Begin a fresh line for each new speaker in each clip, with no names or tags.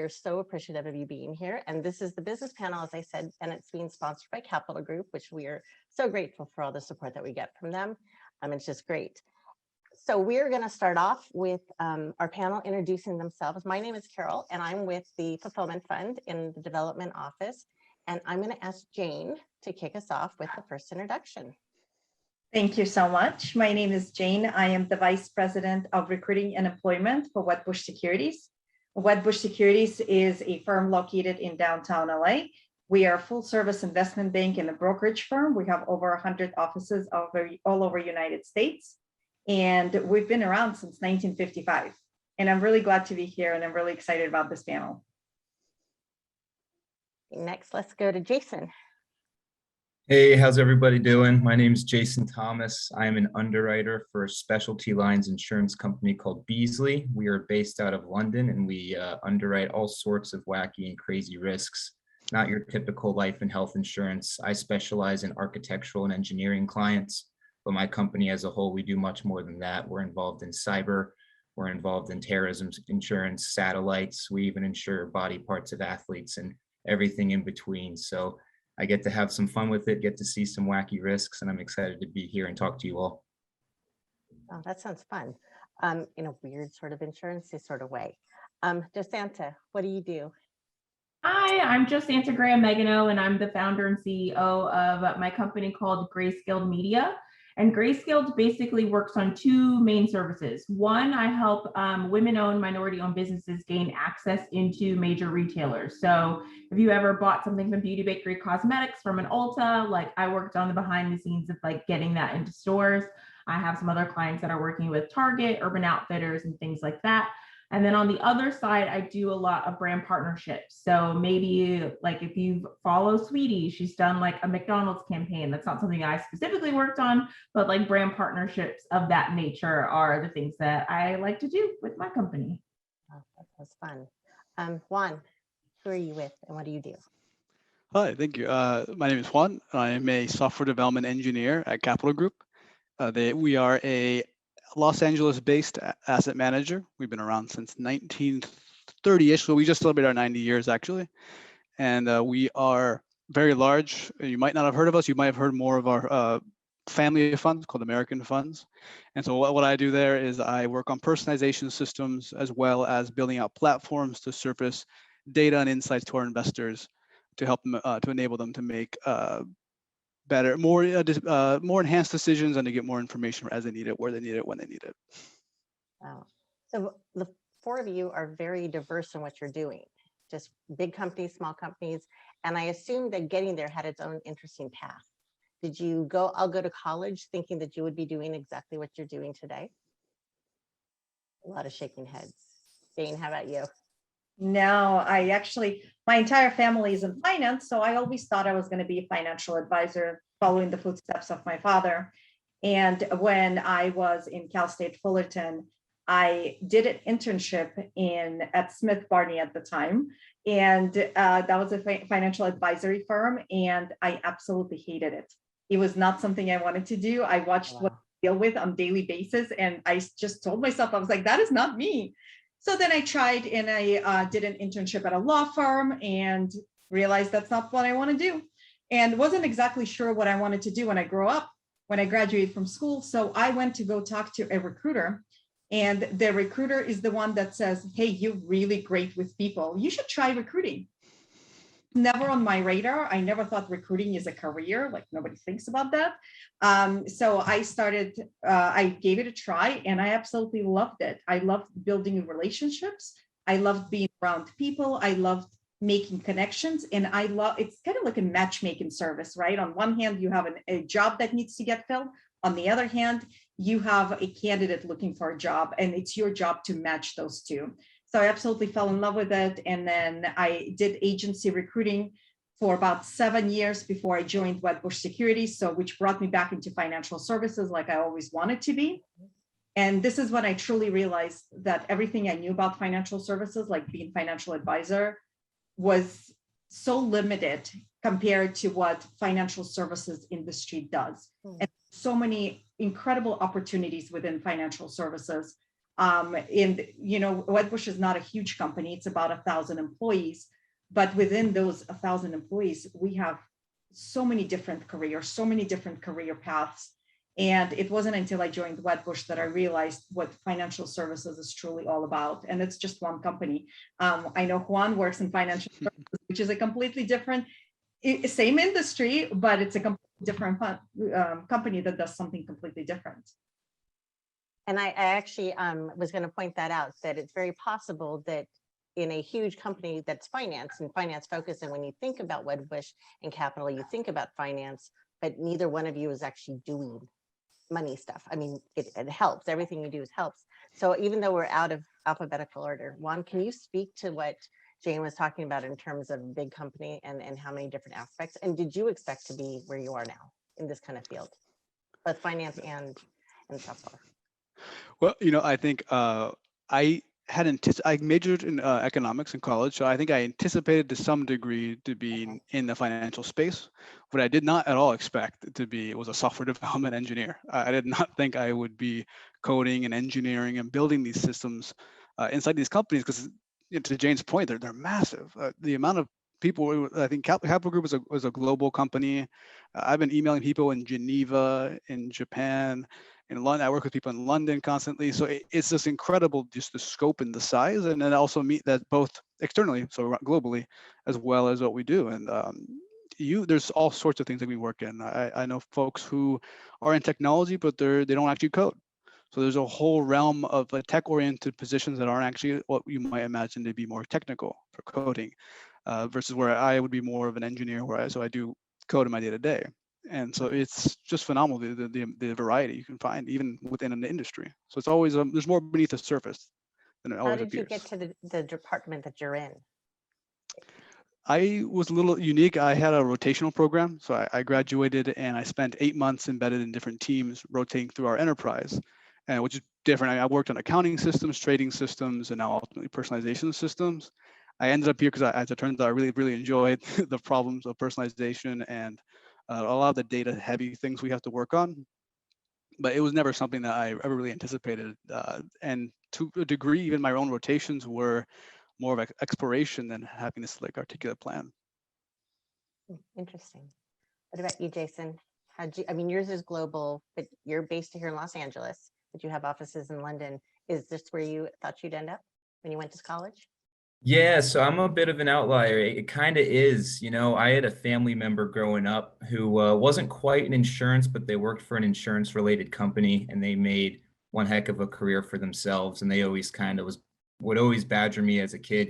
are so appreciative of you being here. And this is the business panel, as I said, and it's being sponsored by Capital Group, which we are so grateful for all the support that we get from them. It's just great. So we're going to start off with our panel introducing themselves. My name is Carole, and I'm with the Fulfillment Fund in the Development Office. And I'm going to ask Jane to kick us off with the first introduction.
Thank you so much. My name is Jane. I am the Vice President of Recruiting and Employment for Wedbush Securities. Wedbush Securities is a firm located in downtown LA. We are a full-service investment bank and a brokerage firm. We have over 100 offices all over United States. And we've been around since 1955. And I'm really glad to be here, and I'm really excited about this panel.
Next, let's go to Jason.
Hey, how's everybody doing? My name is Jason Thomas. I am an underwriter for a specialty lines insurance company called Beasley. We are based out of London, and we underwrite all sorts of wacky and crazy risks, not your typical life and health insurance. I specialize in architectural and engineering clients, but my company as a whole, we do much more than that. We're involved in cyber, we're involved in terrorism insurance, satellites, we even insure body parts of athletes and everything in between. So I get to have some fun with it, get to see some wacky risks, and I'm excited to be here and talk to you all.
Oh, that sounds fun. In a weird sort of insurance-y sort of way. DeSanta, what do you do?
Hi, I'm Josanta Graham-Megano, and I'm the founder and CEO of my company called Grayscaled Media. And Grayscaled basically works on two main services. One, I help women-owned, minority-owned businesses gain access into major retailers. So if you ever bought something from Beauty Bakery Cosmetics from an Ulta, like I worked on the behind the scenes of like getting that into stores. I have some other clients that are working with Target, Urban Outfitters, and things like that. And then on the other side, I do a lot of brand partnerships. So maybe like if you follow Sweetie, she's done like a McDonald's campaign. That's not something I specifically worked on, but like brand partnerships of that nature are the things that I like to do with my company.
Oh, that was fun. Juan, who are you with and what do you do?
Hi, thank you. My name is Juan. I am a software development engineer at Capital Group. We are a Los Angeles-based asset manager. We've been around since 1930-ish, so we just celebrated our 90 years actually. And we are very large. You might not have heard of us. You might have heard more of our family of funds called American Funds. And so what I do there is I work on personalization systems as well as building out platforms to surface data and insights to our investors to help them, to enable them to make better, more enhanced decisions and to get more information as they need it, where they need it, when they need it.
Wow. So the four of you are very diverse in what you're doing, just big companies, small companies. And I assume that getting there had its own interesting path. Did you go, I'll go to college thinking that you would be doing exactly what you're doing today? A lot of shaking heads. Jane, how about you?
No, my entire family is in finance. So I always thought I was going to be a financial advisor following the footsteps of my father. And when I was in Cal State Fullerton, I did an internship at Smith Barney at the time. And that was a financial advisory firm. And I absolutely hated it. It was not something I wanted to do. I watched what I deal with on a daily basis. And I just told myself, I was like, that is not me. So then I tried and I did an internship at a law firm and realized that's not what I want to do. And wasn't exactly sure what I wanted to do when I grew up, when I graduated from school. So I went to go talk to a recruiter. And the recruiter is the one that says, hey, you're really great with people. You should try recruiting. Never on my radar. I never thought recruiting is a career. Like nobody thinks about that. So I gave it a try and I absolutely loved it. I loved building relationships. I loved being around people. I loved making connections. And it's kind of like a matchmaking service, right? On one hand, you have a job that needs to get filled. On the other hand, you have a candidate looking for a job and it's your job to match those two. So I absolutely fell in love with it. And then I did agency recruiting for about 7 years before I joined Wedbush Securities, which brought me back into financial services like I always wanted to be. And this is when I truly realized that everything I knew about financial services, like being financial advisor, was so limited compared to what financial services industry does. And so many incredible opportunities within financial services. Wedbush is not a huge company. It's about 1,000 employees, but within those 1,000 employees, we have so many different careers, so many different career paths. And it wasn't until I joined Wedbush that I realized what financial services is truly all about. And it's just one company. I know Juan works in financial services, which is a completely different, same industry, but it's a completely different company that does something completely different.
And I actually was going to point that out, that it's very possible that in a huge company that's finance and finance focused, and when you think about Wedbush and Capital, you think about finance, but neither one of you is actually doing money stuff. I mean, it helps. Everything you do helps. So even though we're out of alphabetical order, Juan, can you speak to what Jane was talking about in terms of big company and how many different aspects? And did you expect to be where you are now in this kind of field, both finance and software?
Well, I think I majored in economics in college, so I think I anticipated to some degree to be in the financial space. What I did not at all expect to be was a software development engineer. I did not think I would be coding and engineering and building these systems inside these companies, because to Jane's point, they're massive. The amount of people, I think Capital Group is a global company. I've been emailing people in Geneva, in Japan, in London. I work with people in London constantly. So it's just incredible, just the scope and the size, and then also meet that both externally, so globally, as well as what we do. And there's all sorts of things that we work in. I know folks who are in technology, but they don't actually code. So there's a whole realm of tech-oriented positions that aren't actually what you might imagine to be more technical for coding, versus where I would be more of an engineer, so I do code in my day-to-day. And so it's just phenomenal, the variety you can find even within an industry. So it's always there's more beneath the surface than it always appears.
How did you get to the department that you're in?
I was a little unique. I had a rotational program. So I graduated and I spent 8 months embedded in different teams rotating through our enterprise, which is different. I worked on accounting systems, trading systems, and now ultimately personalization systems. I ended up here because, as it turns out, I really, really enjoyed the problems of personalization and a lot of the data heavy things we have to work on. But it was never something that I ever really anticipated. And to a degree, even my own rotations were more of exploration than having this articulate plan.
Interesting. What about you, Jason? Yours is global, but you're based here in Los Angeles, but you have offices in London. Is this where you thought you'd end up when you went to college?
Yeah, so I'm a bit of an outlier. It kind of is. I had a family member growing up who wasn't quite in insurance, but they worked for an insurance related company and they made one heck of a career for themselves. And they always would always badger me as a kid,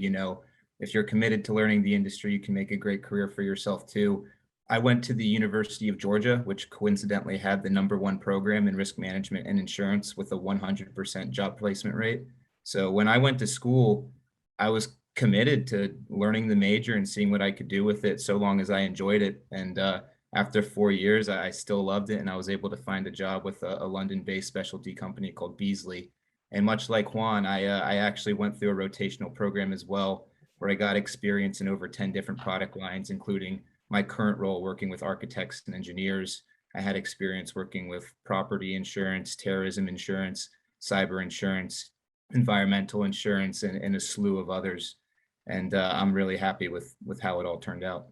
if you're committed to learning the industry, you can make a great career for yourself too. I went to the University of Georgia, which coincidentally had the #1 program in risk management and insurance with a 100% job placement rate. So when I went to school, I was committed to learning the major and seeing what I could do with it so long as I enjoyed it. And after 4 years, I still loved it. And I was able to find a job with a London-based specialty company called Beasley. And much like Juan, I actually went through a rotational program as well, where I got experience in over 10 different product lines, including my current role working with architects and engineers. I had experience working with property insurance, terrorism insurance, cyber insurance, environmental insurance, and a slew of others. And I'm really happy with how it all turned out.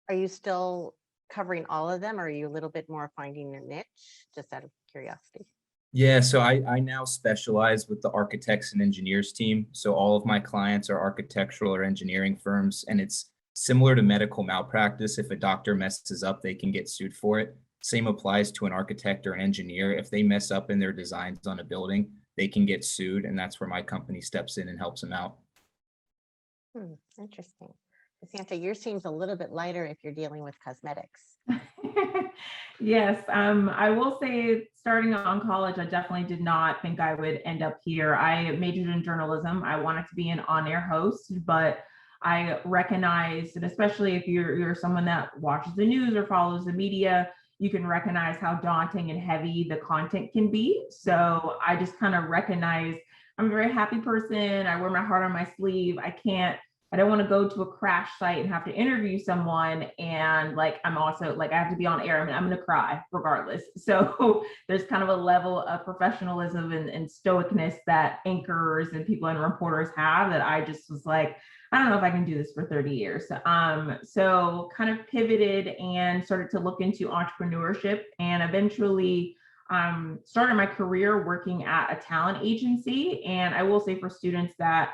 Are you still covering all of them, or are you a little bit more finding your niche, just out of curiosity?
Yeah, so I now specialize with the architects and engineers team. So all of my clients are architectural or engineering firms, and it's similar to medical malpractice. If a doctor messes up, they can get sued for it. Same applies to an architect or an engineer. If they mess up in their designs on a building, they can get sued, and that's where my company steps in and helps them out.
Interesting. Santa, yours seems a little bit lighter if you're dealing with cosmetics.
Yes, I will say, starting on college, I definitely did not think I would end up here. I majored in journalism. I wanted to be an on-air host, but I recognized, and especially if you're someone that watches the news or follows the media, you can recognize how daunting and heavy the content can be. So I just kind of recognized I'm a very happy person. I wear my heart on my sleeve. I can't I don't want to go to a crash site and have to interview someone. And like, I'm also like, I have to be on air. I mean, I'm going to cry regardless. So there's kind of a level of professionalism and stoicness that anchors and people and reporters have that I just was like, I don't know if I can do this for 30 years. So kind of pivoted and started to look into entrepreneurship, and eventually started my career working at a talent agency. And I will say, for students that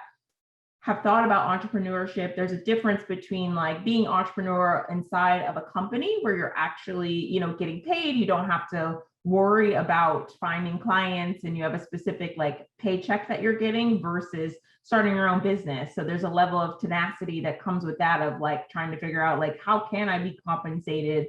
have thought about entrepreneurship, there's a difference between like being entrepreneur inside of a company where you're actually, you know, getting paid. You don't have to worry about finding clients and you have a specific like paycheck that you're getting, versus starting your own business. So there's a level of tenacity that comes with that, of like trying to figure out like, how can I be compensated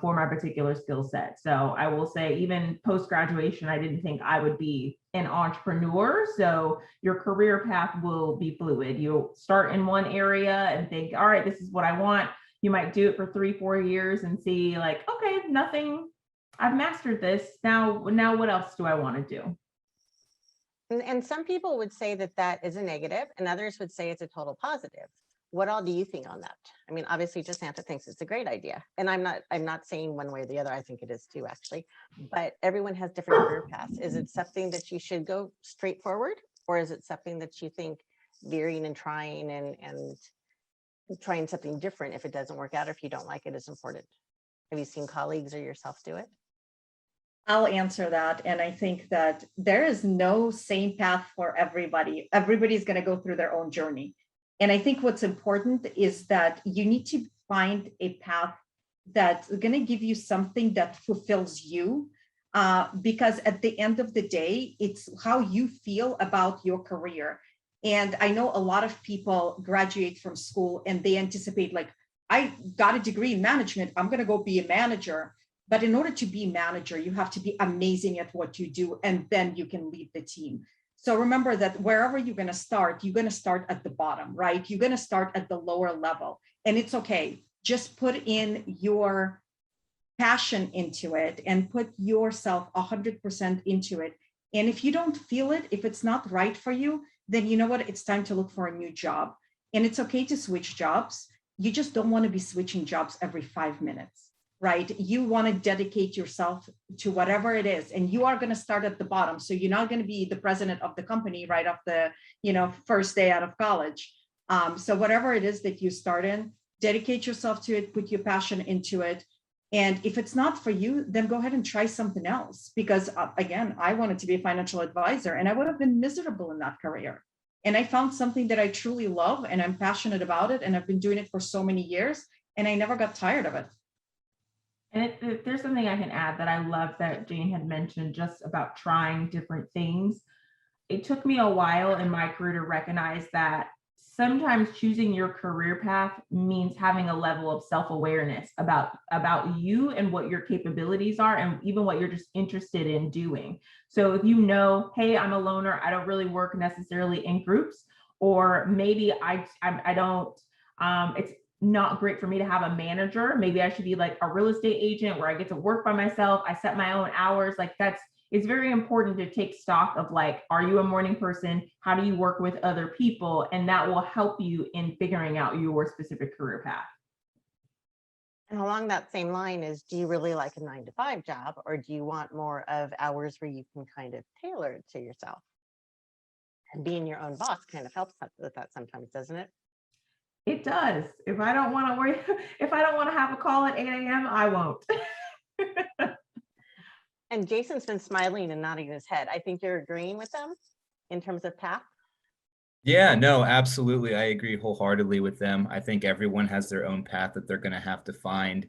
for my particular skill set. So I will say, even post-graduation, I didn't think I would be an entrepreneur. So your career path will be fluid. You'll start in one area and think, all right, this is what I want. You might do it for 3-4 years and see like, okay, nothing, I've mastered this. Now what else do I want to do?
And some people would say that that is a negative, and others would say it's a total positive. What all do you think on that? I mean, obviously, just Santa thinks it's a great idea, and I'm not saying one way or the other. I think it is too, actually. But everyone has different career paths. Is it something that you should go straight forward, or is it something that you think veering and trying and trying something different, if it doesn't work out, or if you don't like it, is important? Have you seen colleagues or yourself do it?
I'll answer that. And I think that there is no same path for everybody. Everybody's going to go through their own journey. And I think what's important is that you need to find a path that's going to give you something that fulfills you. Because at the end of the day, it's how you feel about your career. And I know a lot of people graduate from school and they anticipate like, I got a degree in management, I'm going to go be a manager. But in order to be a manager, you have to be amazing at what you do, and then you can lead the team. So remember that wherever you're going to start at the bottom, right? You're going to start at the lower level, and it's okay. Just put in your passion into it and put yourself 100% into it. And if you don't feel it, if it's not right for you, then you know what? It's time to look for a new job. And it's okay to switch jobs. You just don't want to be switching jobs every 5 minutes. Right? You want to dedicate yourself to whatever it is, and you are going to start at the bottom. So you're not going to be the president of the company right off the, first day out of college. So whatever it is that you start in, dedicate yourself to it, put your passion into it. And if it's not for you, then go ahead and try something else. Because again, I wanted to be a financial advisor and I would have been miserable in that career. And I found something that I truly love and I'm passionate about it. And I've been doing it for so many years and I never got tired of it.
And there's something I can add that I love that Jane had mentioned, just about trying different things. It took me a while in my career to recognize that sometimes choosing your career path means having a level of self-awareness about you and what your capabilities are, and even what you're just interested in doing. So if you know, hey, I'm a loner, I don't really work necessarily in groups, or maybe I don't, it's not great for me to have a manager. Maybe I should be like a real estate agent where I get to work by myself. I set my own hours. Like it's very important to take stock of like, are you a morning person? How do you work with other people? And that will help you in figuring out your specific career path.
And along that same line is, do you really like a 9-to-5 job, or do you want more of hours where you can kind of tailor it to yourself? And being your own boss kind of helps with that sometimes, doesn't it?
It does. If I don't want to worry, if I don't want to have a call at 8 a.m., I won't.
And Jason's been smiling and nodding his head. I think you're agreeing with them in terms of path.
Yeah, no, absolutely. I agree wholeheartedly with them. I think everyone has their own path that they're going to have to find.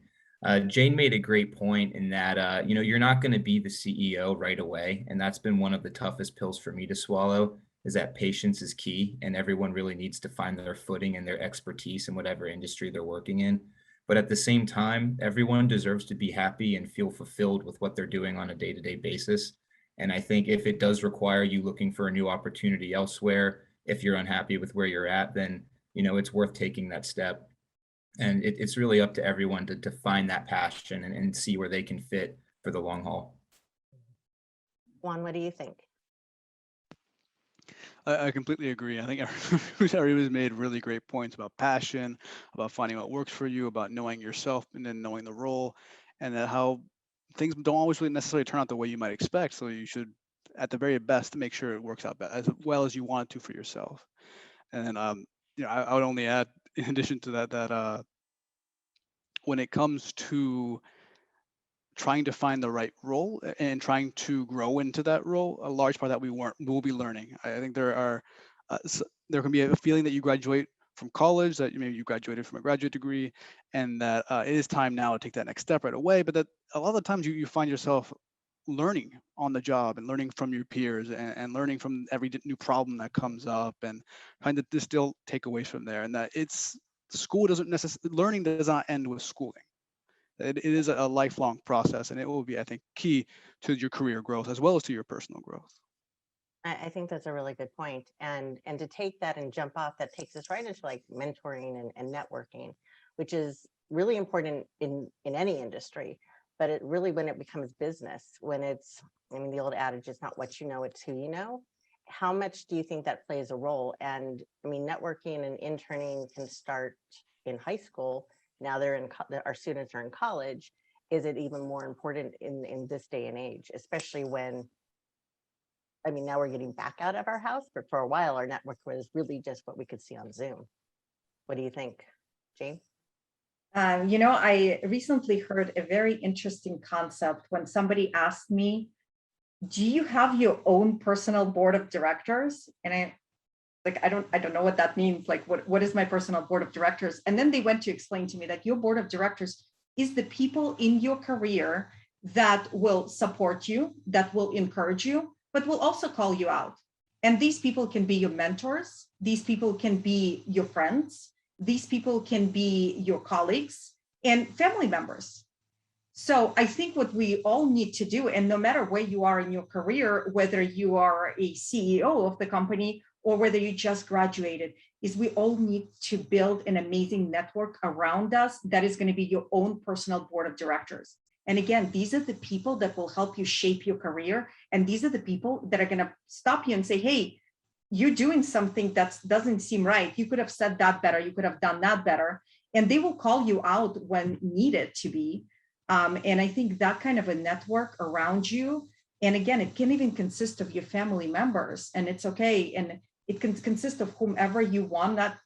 Jane made a great point in that, you're not going to be the CEO right away. And that's been one of the toughest pills for me to swallow, is that patience is key, and everyone really needs to find their footing and their expertise in whatever industry they're working in. But at the same time, everyone deserves to be happy and feel fulfilled with what they're doing on a day-to-day basis. And I think if it does require you looking for a new opportunity elsewhere, if you're unhappy with where you're at, then, it's worth taking that step. And it's really up to everyone to find that passion and see where they can fit for the long haul.
Juan, what do you think?
I completely agree. I think everybody's made really great points about passion, about finding what works for you, about knowing yourself and then knowing the role, and that how things don't always really necessarily turn out the way you might expect. So you should, at the very best, make sure it works out as well as you want it to for yourself. And then, I would only add, in addition to that, that when it comes to trying to find the right role and trying to grow into that role, a large part that will be learning. I think there can be a feeling that you graduate from college, that maybe you graduated from a graduate degree, and that it is time now to take that next step right away. But that a lot of the times you find yourself learning on the job and learning from your peers and learning from every new problem that comes up and trying to distill takeaways from there. And that school doesn't necessarily, learning does not end with schooling. It is a lifelong process, and it will be, I think, key to your career growth as well as to your personal growth.
I think that's a really good point. And to take that and jump off, that takes us right into like mentoring and networking, which is really important in any industry. But it really, when it becomes business, when it's, I mean, the old adage is not what you know, it's who you know. How much do you think that plays a role? And I mean, networking and interning can start in high school. Now our students are in college. Is it even more important in this day and age, especially when, I mean, now we're getting back out of our house, but for a while our network was really just what we could see on Zoom. What do you think, Jane?
I recently heard a very interesting concept when somebody asked me, do you have your own personal board of directors? And I don't know what that means. Like, what is my personal board of directors? And then they went to explain to me that your board of directors is the people in your career that will support you, that will encourage you, but will also call you out. And these people can be your mentors. These people can be your friends. These people can be your colleagues and family members. So I think what we all need to do, and no matter where you are in your career, whether you are a CEO of the company or whether you just graduated, is we all need to build an amazing network around us that is going to be your own personal board of directors. And again, these are the people that will help you shape your career. And these are the people that are going to stop you and say, hey, you're doing something that doesn't seem right. You could have said that better. You could have done that better. And they will call you out when needed to be. And I think that kind of a network around you, and again, it can even consist of your family members, and it's okay. And it can consist of whomever you want that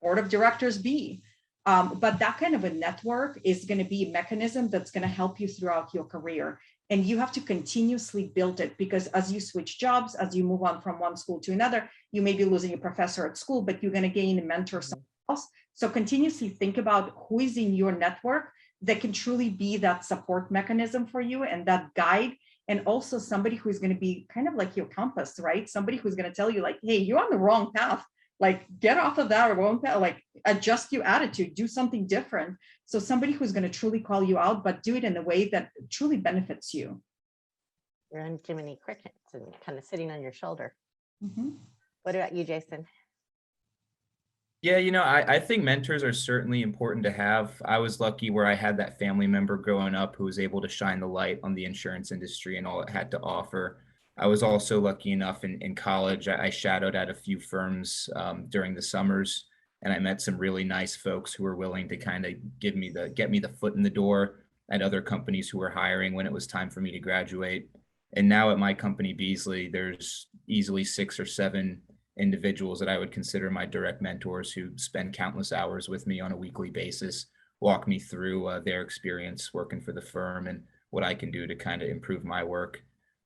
board of directors be. But that kind of a network is going to be a mechanism that's going to help you throughout your career. And you have to continuously build it, because as you switch jobs, as you move on from one school to another, you may be losing a professor at school, but you're going to gain a mentor somewhere else. So continuously think about who is in your network that can truly be that support mechanism for you and that guide. And also somebody who's going to be kind of like your compass, right? Somebody who's going to tell you like, hey, you're on the wrong path. Like, get off of that wrong path, like adjust your attitude, do something different. So somebody who's going to truly call you out, but do it in a way that truly benefits you.
You're on Jiminy Crickets and kind of sitting on your shoulder.
Mm-hmm.
What about you, Jason?
Yeah, I think mentors are certainly important to have. I was lucky where I had that family member growing up who was able to shine the light on the insurance industry and all it had to offer. I was also lucky enough in college. I shadowed at a few firms during the summers, and I met some really nice folks who were willing to kind of get me the foot in the door at other companies who were hiring when it was time for me to graduate. And now at my company, Beasley, there's easily 6 or 7 individuals that I would consider my direct mentors who spend countless hours with me on a weekly basis, walk me through their experience working for the firm and what I can do to kind of improve my work.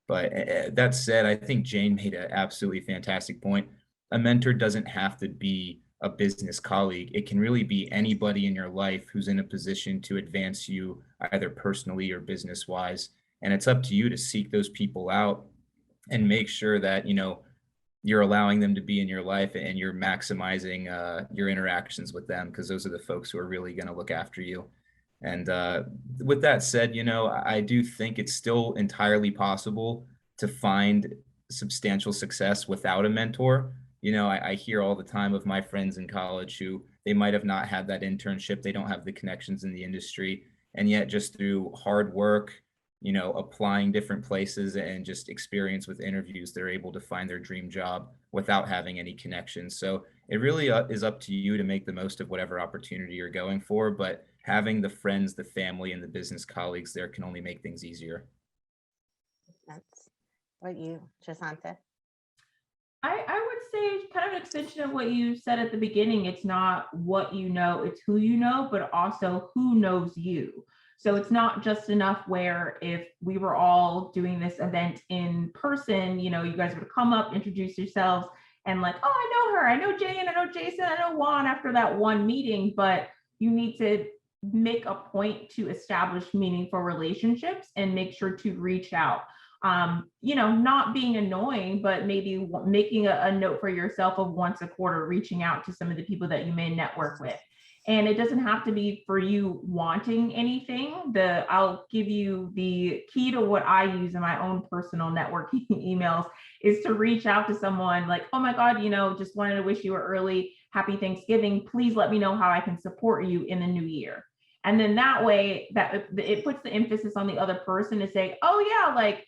But that said, I think Jane made an absolutely fantastic point. A mentor doesn't have to be a business colleague. It can really be anybody in your life who's in a position to advance you either personally or business wise. And it's up to you to seek those people out and make sure that, you're allowing them to be in your life and you're maximizing your interactions with them, because those are the folks who are really going to look after you. And with that said, I do think it's still entirely possible to find substantial success without a mentor. I hear all the time of my friends in college who they might have not had that internship. They don't have the connections in the industry. And yet just through hard work, applying different places and just experience with interviews, they're able to find their dream job without having any connections. So it really is up to you to make the most of whatever opportunity you're going for, but having the friends, the family, and the business colleagues there can only make things easier.
That's what you, Jasanta?
I would say kind of an extension of what you said at the beginning. It's not what you know, it's who you know, but also who knows you. So it's not just enough where if we were all doing this event in person, you guys would come up, introduce yourselves, and like, oh, I know her, I know Jane, I know Jason, I know Juan after that one meeting, but you need to make a point to establish meaningful relationships and make sure to reach out. Not being annoying, but maybe making a note for yourself of once a quarter, reaching out to some of the people that you may network with. And it doesn't have to be for you wanting anything. I'll give you the key to what I use in my own personal networking emails is to reach out to someone like, oh my God, just wanted to wish you an early happy Thanksgiving. Please let me know how I can support you in the new year. And then that way that it puts the emphasis on the other person to say, oh yeah, like,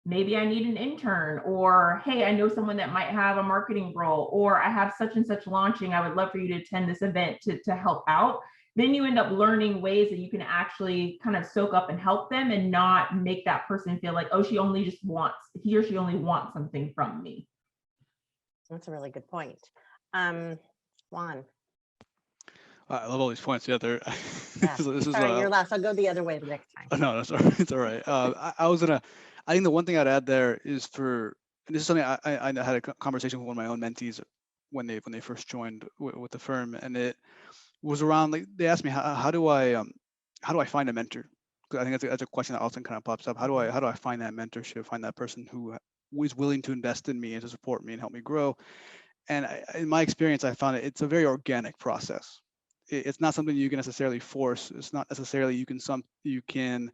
maybe I need an intern, or hey, I know someone that might have a marketing role, or I have such and such launching. I would love for you to attend this event to help out. Then you end up learning ways that you can actually kind of soak up and help them and not make that person feel like, oh, he or she only wants something from me.
That's a really good point. Juan.
I love all these points. Yeah, they're.
Yeah.
This is
Sorry, you're last. I'll go the other way the next time.
No, that's all right. It's all right. I think the one thing I'd add there is and this is something I had a conversation with one of my own mentees when they first joined with the firm, and it was around, like, they asked me how do I find a mentor? Because I think that's a question that often kind of pops up. How do I find that mentorship, find that person who is willing to invest in me and to support me and help me grow? And in my experience, I found it's a very organic process. It's not something you can necessarily force. It's not necessarily you can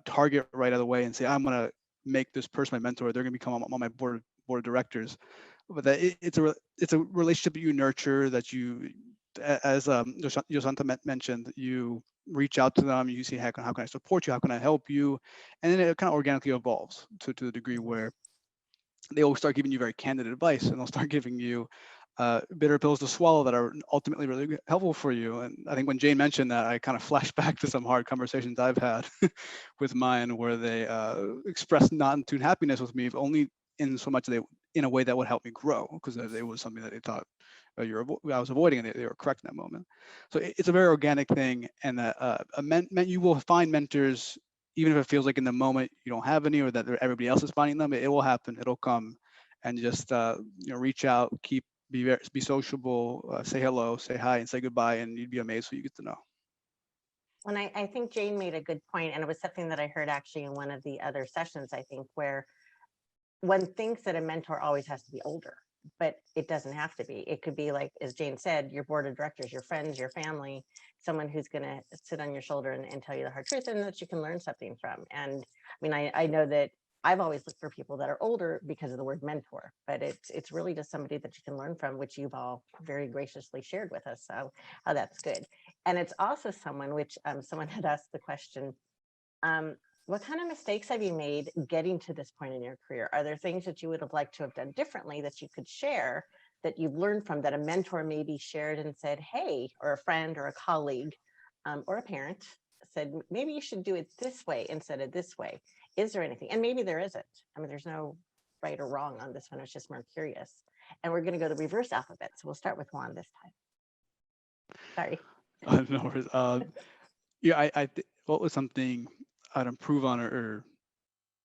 target right out of the way and say, I'm going to make this person my mentor. They're going to become on my board of directors. But that it's a relationship that you nurture, that you, as Yosanta mentioned, you reach out to them, you see how can I support you, how can I help you, and then it kind of organically evolves to the degree where they will start giving you very candid advice, and they'll start giving you bitter pills to swallow that are ultimately really helpful for you. And I think when Jane mentioned that, I kind of flashed back to some hard conversations I've had with mine, where they expressed not too happiness with me, only in so much in a way that would help me grow, because it was something that they thought I was avoiding, and they were correct in that moment. So it's a very organic thing, and that you will find mentors, even if it feels like in the moment you don't have any, or that everybody else is finding them. It will happen. It'll come, and just reach out, be sociable, say hello, say hi, and say goodbye, and you'd be amazed who you get to know.
And I think Jane made a good point, and it was something that I heard actually in one of the other sessions, I think, where one thinks that a mentor always has to be older, but it doesn't have to be. It could be, like, as Jane said, your board of directors, your friends, your family, someone who's going to sit on your shoulder and tell you the hard truth, and that you can learn something from. And I mean, I know that I've always looked for people that are older because of the word mentor, but it's really just somebody that you can learn from, which you've all very graciously shared with us. So that's good. And it's also someone, which someone had asked the question, what kind of mistakes have you made getting to this point in your career? Are there things that you would have liked to have done differently that you could share, that you've learned from, that a mentor maybe shared and said, hey, or a friend or a colleague or a parent said, maybe you should do it this way instead of this way? Is there anything? And maybe there isn't. I mean, there's no right or wrong on this one. It's just more curious. And we're going to go the reverse alphabet. So we'll start with Juan this time. Sorry.
No worries. Yeah, what was something I'd improve on, or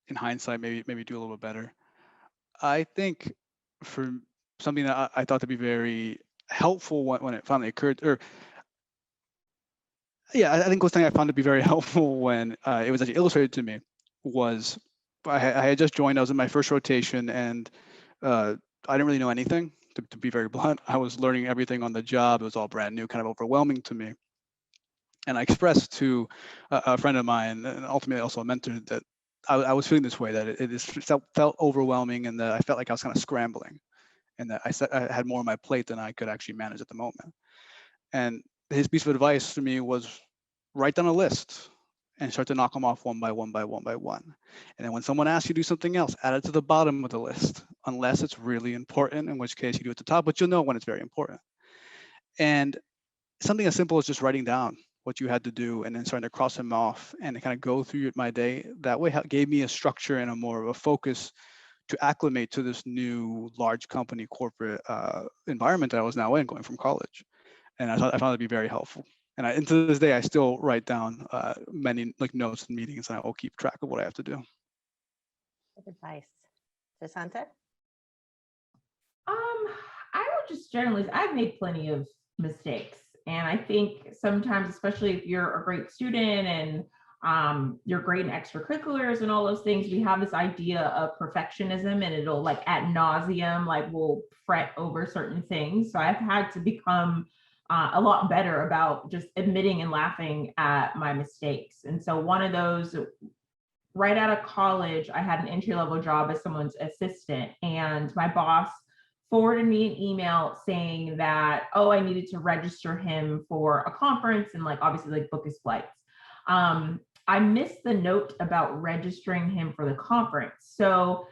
in hindsight, maybe do a little bit better? I think for something that I thought to be very helpful when it finally occurred, I think the thing I found to be very helpful when it was actually illustrated to me was I had just joined. I was in my first rotation, and I didn't really know anything, to be very blunt. I was learning everything on the job. It was all brand new, kind of overwhelming to me. And I expressed to a friend of mine, and ultimately also a mentor, that I was feeling this way, that it felt overwhelming, and that I felt like I was kind of scrambling, and that I had more on my plate than I could actually manage at the moment. And his piece of advice to me was, write down a list and start to knock them off one by one by one by one. And then when someone asks you to do something else, add it to the bottom of the list, unless it's really important, in which case you do it at the top, but you'll know when it's very important. And something as simple as just writing down what you had to do and then starting to cross them off and kind of go through my day that way gave me a structure and a more of a focus to acclimate to this new large company corporate environment that I was now in, going from college. And I found it to be very helpful. And to this day, I still write down many like notes and meetings, and I will keep track of what I have to do.
Good advice. Jasanta?
I would just generally, I've made plenty of mistakes. And I think sometimes, especially if you're a great student and you're great in extracurriculars and all those things, we have this idea of perfectionism, and it'll like ad nauseum, like we'll fret over certain things. So I've had to become a lot better about just admitting and laughing at my mistakes. And so one of those, right out of college, I had an entry-level job as someone's assistant, and my boss forwarded me an email saying that, oh, I needed to register him for a conference and like obviously like book his flights. I missed the note about registering him for the conference. So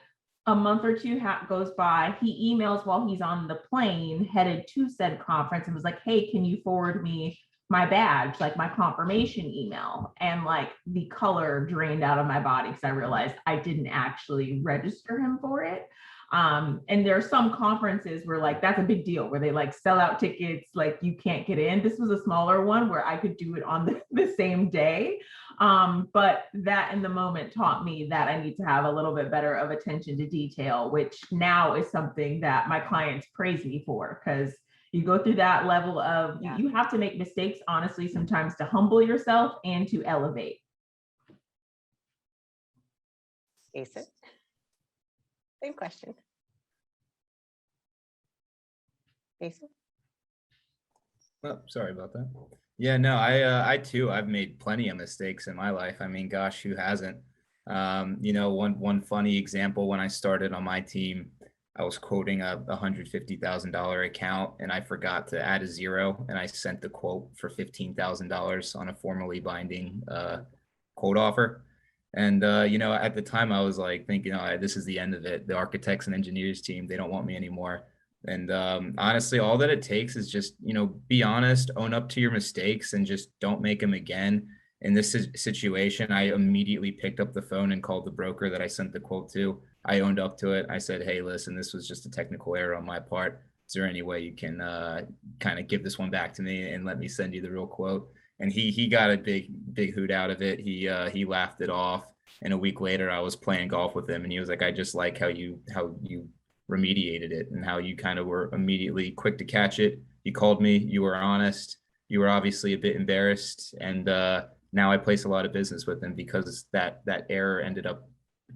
a month or two goes by, he emails while he's on the plane headed to said conference and was like, hey, can you forward me my badge, like my confirmation email? And like the color drained out of my body because I realized I didn't actually register him for it. And there are some conferences where like that's a big deal, where they like sell out tickets, like you can't get in. This was a smaller one where I could do it on the same day. But that in the moment taught me that I need to have a little bit better of attention to detail, which now is something that my clients praise me for, because you go through that level of, you have to make mistakes, honestly, sometimes to humble yourself and to elevate.
Jason? Same question. Jason?
Oh, sorry about that. Yeah, no, I too, I've made plenty of mistakes in my life. I mean, gosh, who hasn't? You know, one funny example, when I started on my team, I was quoting a $150,000 account, and I forgot to add a zero, and I sent the quote for $15,000 on a formally binding quote offer. And you know, at the time I was like thinking, oh, this is the end of it. The architects and engineers team, they don't want me anymore. And honestly, all that it takes is just, you know, be honest, own up to your mistakes, and just don't make them again. In this situation, I immediately picked up the phone and called the broker that I sent the quote to. I owned up to it. I said, hey, listen, this was just a technical error on my part. Is there any way you can kind of give this one back to me and let me send you the real quote? And he got a big hoot out of it. He laughed it off. And a week later, I was playing golf with him, and he was like, I just like how you remediated it, and how you kind of were immediately quick to catch it. You called me, you were honest, you were obviously a bit embarrassed, and now I place a lot of business with him because that error ended up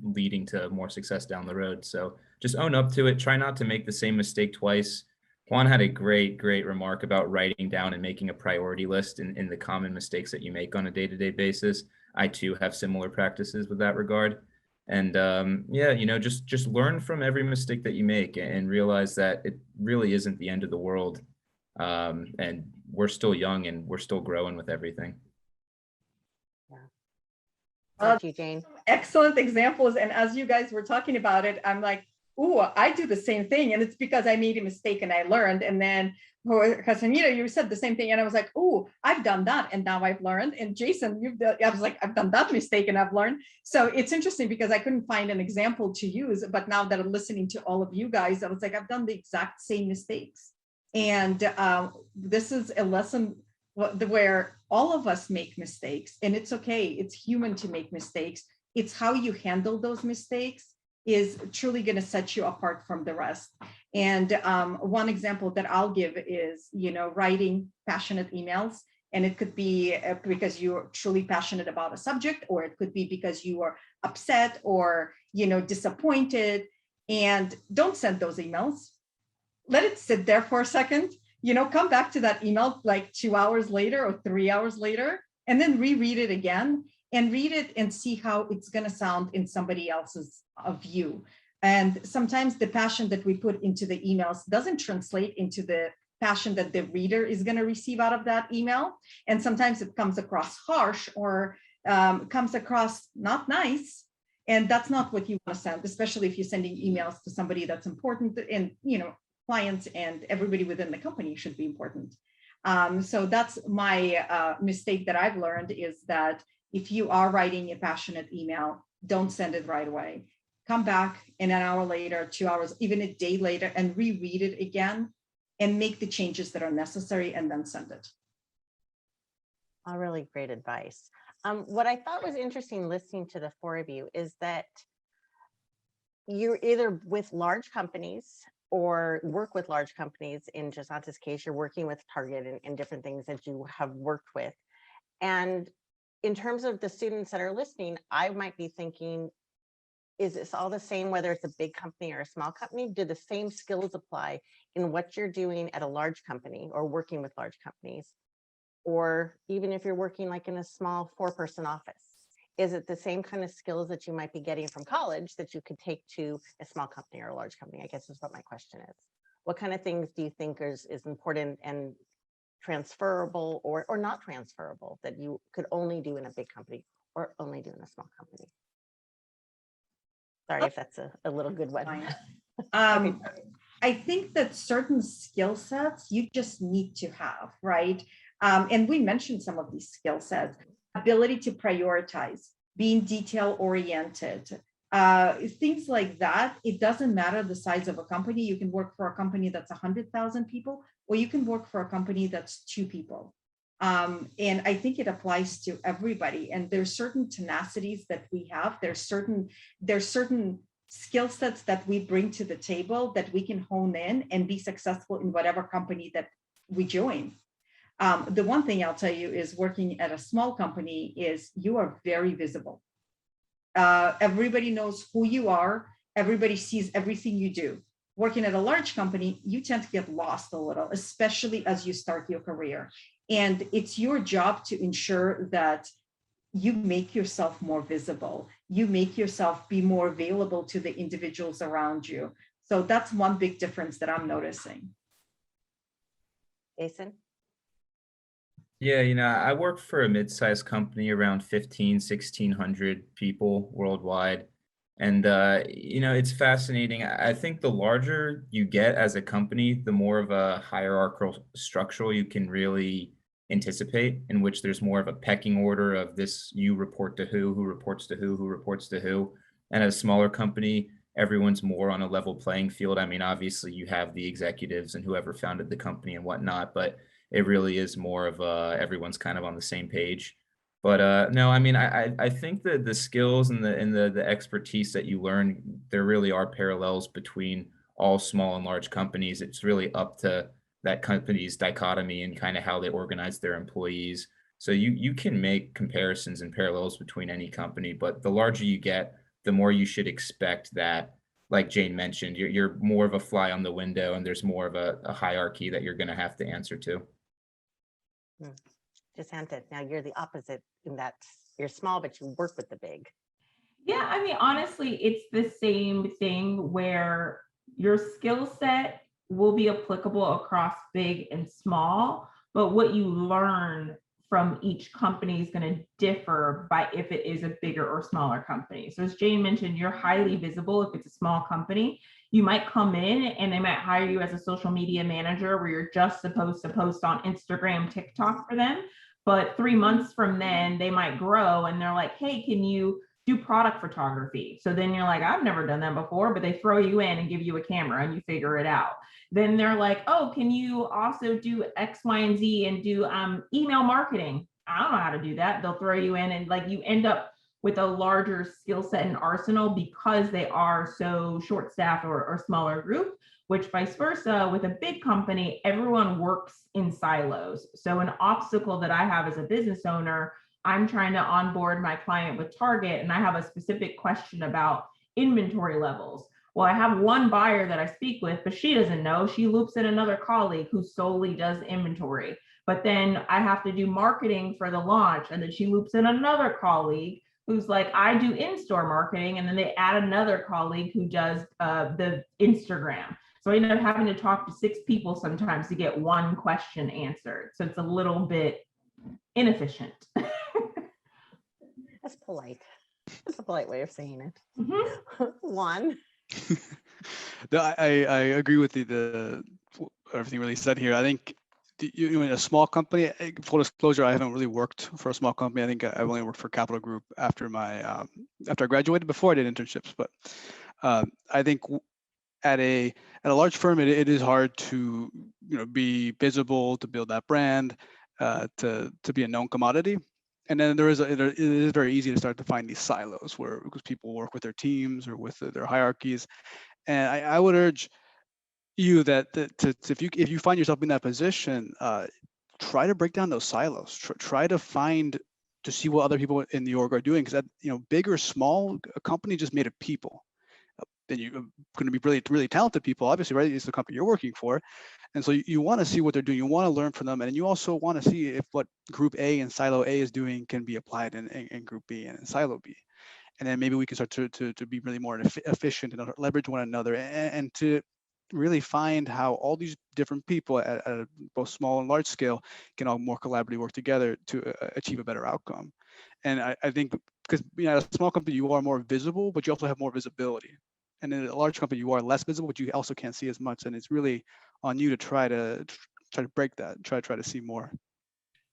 leading to more success down the road. So just own up to it. Try not to make the same mistake twice. Juan had a great remark about writing down and making a priority list in the common mistakes that you make on a day-to-day basis. I too have similar practices with that regard. And yeah, you know, just learn from every mistake that you make and realize that it really isn't the end of the world. And we're still young and we're still growing with everything.
Thank you, Jane.
Excellent examples. And as you guys were talking about it, I'm like, ooh, I do the same thing. And it's because I made a mistake and I learned. And then Casimiro, you said the same thing. And I was like, ooh, I've done that. And now I've learned. And Jason, I was like, I've done that mistake and I've learned. So it's interesting because I couldn't find an example to use. But now that I'm listening to all of you guys, I was like, I've done the exact same mistakes. And this is a lesson where all of us make mistakes, and it's okay. It's human to make mistakes. It's how you handle those mistakes is truly going to set you apart from the rest. And one example that I'll give is, you know, writing passionate emails. And it could be because you're truly passionate about a subject, or it could be because you are upset or, you know, disappointed. And don't send those emails. Let it sit there for a second. You know, come back to that email like 2 hours later or 3 hours later, and then reread it again and read it and see how it's going to sound in somebody else's view. And sometimes the passion that we put into the emails doesn't translate into the passion that the reader is going to receive out of that email. And sometimes it comes across harsh or comes across not nice. And that's not what you want to send, especially if you're sending emails to somebody that's important, and clients and everybody within the company should be important. So that's my mistake that I've learned, is that if you are writing a passionate email, don't send it right away. Come back in an hour later, 2 hours, even a day later, and reread it again and make the changes that are necessary, and then send it.
All really great advice. What I thought was interesting listening to the four of you is that you're either with large companies or work with large companies. In Jasanta's case, you're working with Target and different things that you have worked with. And in terms of the students that are listening, I might be thinking, is this all the same, whether it's a big company or a small company? Do the same skills apply in what you're doing at a large company or working with large companies? Or even if you're working like in a small 4-person office, is it the same kind of skills that you might be getting from college that you could take to a small company or a large company? I guess is what my question is. What kind of things do you think is important and transferable or not transferable that you could only do in a big company or only do in a small company? Sorry if that's a little good one.
I think that certain skill sets you just need to have, right? And we mentioned some of these skill sets: ability to prioritize, being detail oriented, things like that. It doesn't matter the size of a company. You can work for a company that's 100,000 people, or you can work for a company that's 2 people. And I think it applies to everybody. And there's certain tenacities that we have. There's certain skill sets that we bring to the table that we can hone in and be successful in whatever company that we join. The one thing I'll tell you is, working at a small company is you are very visible. Everybody knows who you are. Everybody sees everything you do. Working at a large company, you tend to get lost a little, especially as you start your career. And it's your job to ensure that you make yourself more visible. You make yourself be more available to the individuals around you. So that's one big difference that I'm noticing.
Jason?
Yeah, I work for a mid-sized company, around 1,600 people worldwide. And, it's fascinating. I think the larger you get as a company, the more of a hierarchical structure you can really anticipate, in which there's more of a pecking order of this: you report to who reports to who reports to who. And at a smaller company, everyone's more on a level playing field. I mean, obviously you have the executives and whoever founded the company and whatnot, but it really is more of everyone's kind of on the same page. But no, I mean, I think that the skills and the expertise that you learn, there really are parallels between all small and large companies. It's really up to that company's dichotomy and kind of how they organize their employees. So you can make comparisons and parallels between any company, but the larger you get, the more you should expect that, like Jane mentioned, you're more of a fly on the window, and there's more of a hierarchy that you're going to have to answer to.
Jasanta, now you're the opposite in that you're small, but you work with the big.
Yeah, I mean, honestly, it's the same thing where your skill set will be applicable across big and small, but what you learn from each company is going to differ by if it is a bigger or smaller company. So as Jane mentioned, you're highly visible if it's a small company. You might come in and they might hire you as a social media manager where you're just supposed to post on Instagram, TikTok for them. But 3 months from then, they might grow and they're like, hey, can you do product photography? So then you're like, I've never done that before, but they throw you in and give you a camera and you figure it out. Then they're like, oh, can you also do X, Y, and Z and do email marketing? I don't know how to do that. They'll throw you in and like you end up with a larger skill set and arsenal because they are so short staffed or smaller group, which vice versa with a big company, everyone works in silos. So an obstacle that I have as a business owner, I'm trying to onboard my client with Target and I have a specific question about inventory levels. Well, I have one buyer that I speak with, but she doesn't know. She loops in another colleague who solely does inventory. But then I have to do marketing for the launch. And then she loops in another colleague who's like, I do in-store marketing. And then they add another colleague who does the Instagram. So I end up having to talk to 6 people sometimes to get one question answered. So it's a little bit inefficient.
That's polite. That's a polite way of saying it.
Mhm.
Juan.
No, I agree with everything really said here. I think in a small company, full disclosure, I haven't really worked for a small company. I think I've only worked for Capital Group after after I graduated. Before I did internships, but I think at a large firm, it is hard to be visible, to build that brand, to be a known commodity. And then it is very easy to start to find these silos because people work with their teams or with their hierarchies. And I would urge you that if you find yourself in that position, try to break down those silos. Try to see what other people in the org are doing, because big or small, a company just made of people. Then you're going to be really talented people, obviously, right? It's the company you're working for. And so you want to see what they're doing. You want to learn from them. And you also want to see if what group A and silo A is doing can be applied in group B and in silo B. And then maybe we can start to be really more efficient and leverage one another, and to really find how all these different people at both small and large scale can all more collaboratively work together to achieve a better outcome. And I think because at a small company, you are more visible, but you also have more visibility. And in a large company, you are less visible, but you also can't see as much. And it's really on you to try to break that, try to see more.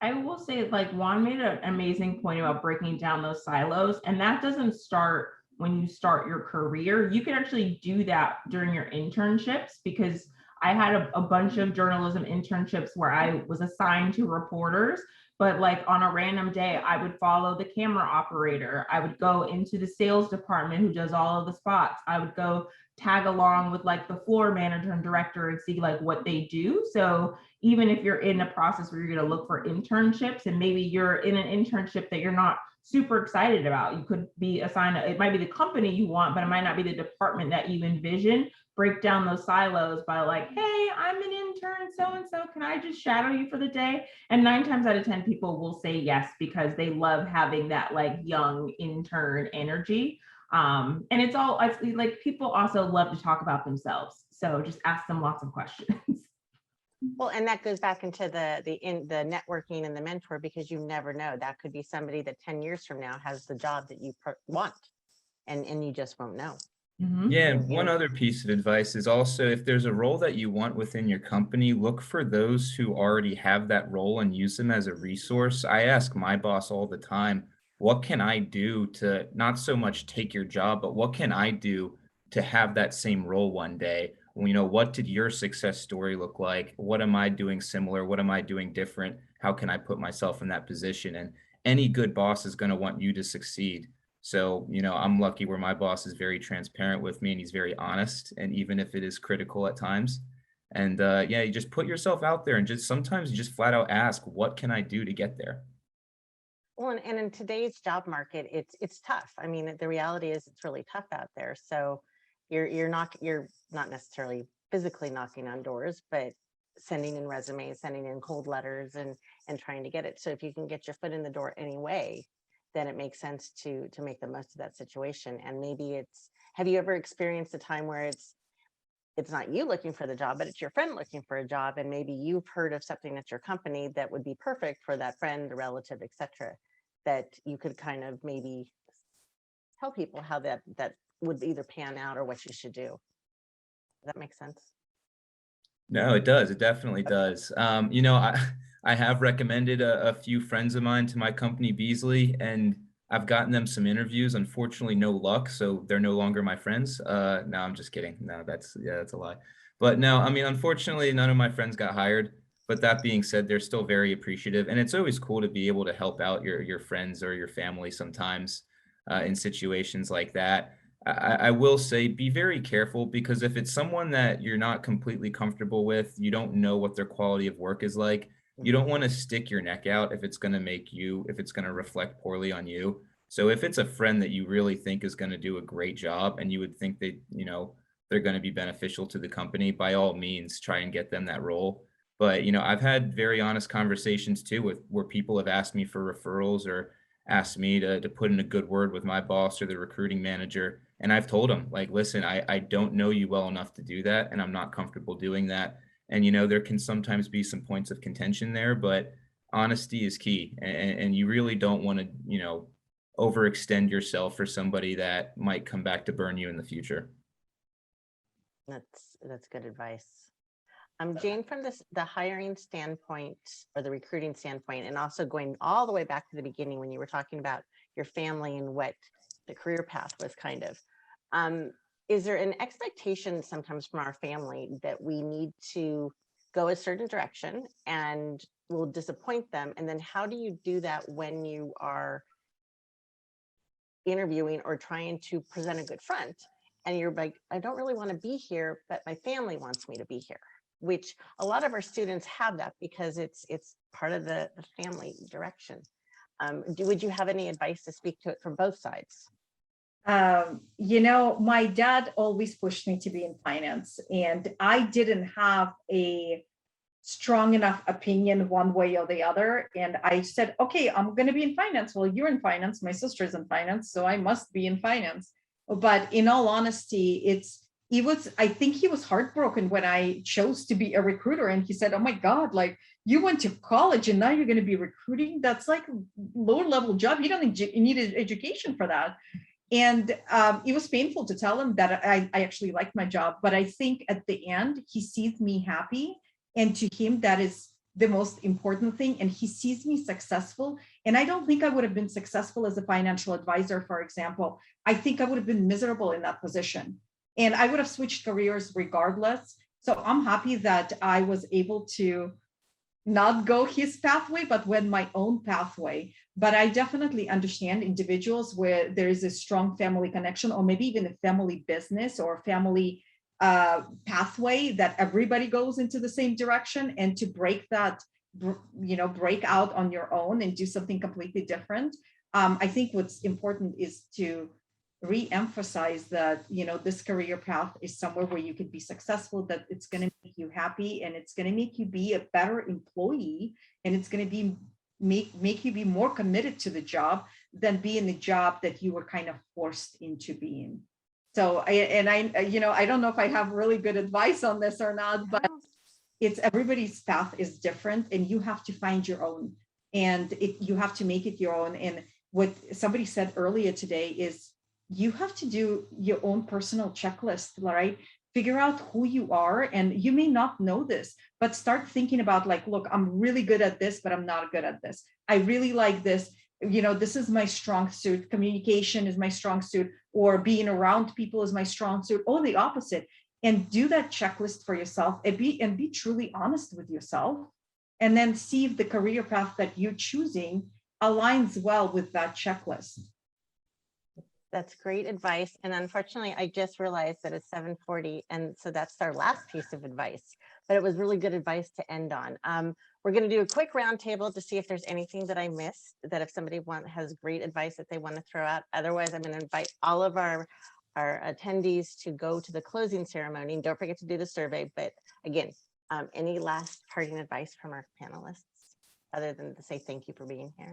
I will say, like, Juan made an amazing point about breaking down those silos, and that doesn't start when you start your career. You can actually do that during your internships, because I had a bunch of journalism internships where I was assigned to reporters, but like on a random day, I would follow the camera operator. I would go into the sales department who does all of the spots. I would go tag along with like the floor manager and director and see like what they do. So even if you're in a process where you're going to look for internships, and maybe you're in an internship that you're not super excited about, you could be assigned, it might be the company you want, but it might not be the department that you envision. Break down those silos by like, hey, I'm an intern, so-and-so, can I just shadow you for the day? And 9 times out of 10 people will say yes, because they love having that like young intern energy. And it's all, I feel like people also love to talk about themselves. So just ask them lots of questions.
Well, and that goes back into the networking and the mentor, because you never know. That could be somebody that 10 years from now has the job that you want, and you just won't know.
Mhm.
Yeah, and one other piece of advice is also, if there's a role that you want within your company, look for those who already have that role and use them as a resource. I ask my boss all the time, what can I do to not so much take your job, but what can I do to have that same role one day? What did your success story look like? What am I doing similar? What am I doing different? How can I put myself in that position? And any good boss is going to want you to succeed. So, I'm lucky where my boss is very transparent with me and he's very honest. And even if it is critical at times, and yeah, you just put yourself out there and sometimes you just flat out ask, what can I do to get there?
Well, and in today's job market, it's tough. I mean, the reality is it's really tough out there. So you're not necessarily physically knocking on doors, but sending in resumes, sending in cold letters, and trying to get it. So if you can get your foot in the door anyway, then it makes sense to make the most of that situation. And maybe have you ever experienced a time where it's not you looking for the job, but it's your friend looking for a job, and maybe you've heard of something at your company that would be perfect for that friend, a relative, etc., that you could kind of maybe tell people how that would either pan out or what you should do. Does that make sense?
No, it does. It definitely does. I have recommended a few friends of mine to my company, Beasley, and I've gotten them some interviews. Unfortunately, no luck, so they're no longer my friends. No, I'm just kidding. No, that's a lie. But no, I mean, unfortunately, none of my friends got hired. But that being said, they're still very appreciative, and it's always cool to be able to help out your friends or your family sometimes in situations like that. I will say be very careful, because if it's someone that you're not completely comfortable with, you don't know what their quality of work is like, you don't want to stick your neck out if it's going to reflect poorly on you. So if it's a friend that you really think is going to do a great job and you would think that, they're going to be beneficial to the company, by all means, try and get them that role. But, I've had very honest conversations too where people have asked me for referrals or asked me to put in a good word with my boss or the recruiting manager. And I've told them, like, listen, I don't know you well enough to do that, and I'm not comfortable doing that. And, there can sometimes be some points of contention there, but honesty is key. And you really don't want to, overextend yourself for somebody that might come back to burn you in the future.
That's good advice. Jane, from the hiring standpoint or the recruiting standpoint, and also going all the way back to the beginning when you were talking about your family and what the career path was kind of, is there an expectation sometimes from our family that we need to go a certain direction and will disappoint them? And then how do you do that when you are interviewing or trying to present a good front? And you're like, I don't really want to be here, but my family wants me to be here, which a lot of our students have that because it's part of the family direction. Would you have any advice to speak to it from both sides?
You know, my dad always pushed me to be in finance, and I didn't have a strong enough opinion one way or the other. And I said, okay, I'm going to be in finance. Well, you're in finance. My sister's in finance, so I must be in finance. But in all honesty, I think he was heartbroken when I chose to be a recruiter. And he said, oh my God, like you went to college and now you're going to be recruiting. That's like a lower level job. You don't need an education for that. And it was painful to tell him that I actually liked my job. But I think at the end, he sees me happy. And to him, that is the most important thing. And he sees me successful. And I don't think I would have been successful as a financial advisor, for example. I think I would have been miserable in that position. And I would have switched careers regardless. So I'm happy that I was able to not go his pathway, but went my own pathway. But I definitely understand individuals where there is a strong family connection, or maybe even a family business or family pathway that everybody goes into the same direction, and to break that, break out on your own and do something completely different. I think what's important is to re-emphasize that, this career path is somewhere where you could be successful, that it's going to make you happy, and it's going to make you be a better employee, and it's going to be make you be more committed to the job than be in the job that you were kind of forced into being. So I don't know if I have really good advice on this or not, but it's everybody's path is different, and you have to find your own, and you have to make it your own. And what somebody said earlier today is you have to do your own personal checklist, right? Figure out who you are. And you may not know this, but start thinking about like, look, I'm really good at this, but I'm not good at this. I really like this. This is my strong suit. Communication is my strong suit, or being around people is my strong suit, or the opposite. And do that checklist for yourself, and be truly honest with yourself, and then see if the career path that you're choosing aligns well with that checklist.
That's great advice. And unfortunately, I just realized that it's 7:40. And so that's our last piece of advice, but it was really good advice to end on. We're going to do a quick roundtable to see if there's anything that I missed, that if somebody has great advice that they want to throw out. Otherwise, I'm going to invite all of our attendees to go to the closing ceremony. And don't forget to do the survey. But again, any last parting advice from our panelists, other than to say thank you for being here?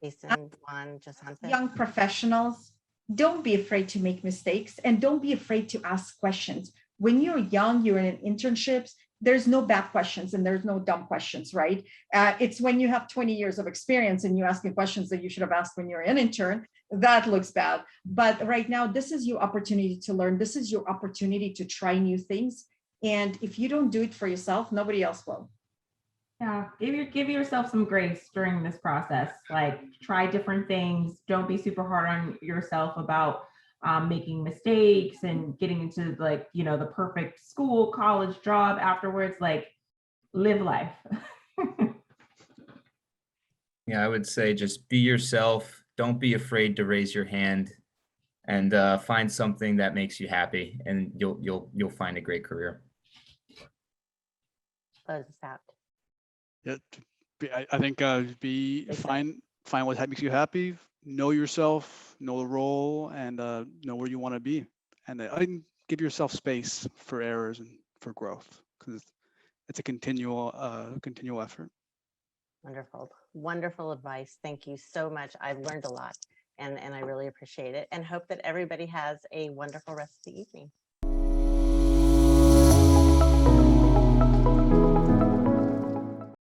Jason, Juan, Jasanta.
Young professionals, don't be afraid to make mistakes, and don't be afraid to ask questions. When you're young, you're in internships, there's no bad questions and there's no dumb questions, right? It's when you have 20 years of experience and you're asking questions that you should have asked when you're an intern, that looks bad. But right now, this is your opportunity to learn. This is your opportunity to try new things. And if you don't do it for yourself, nobody else will.
Yeah, give yourself some grace during this process. Like, try different things. Don't be super hard on yourself about making mistakes and getting into the perfect school, college, job afterwards. Like, live life.
Yeah, I would say just be yourself. Don't be afraid to raise your hand, and find something that makes you happy, and you'll find a great career.
Close this out.
Yeah, I think find what makes you happy, know yourself, know the role, and know where you want to be, and I think give yourself space for errors and for growth, because it's a continual effort.
Wonderful advice. Thank you so much. I've learned a lot, and I really appreciate it, and hope that everybody has a wonderful rest of the evening.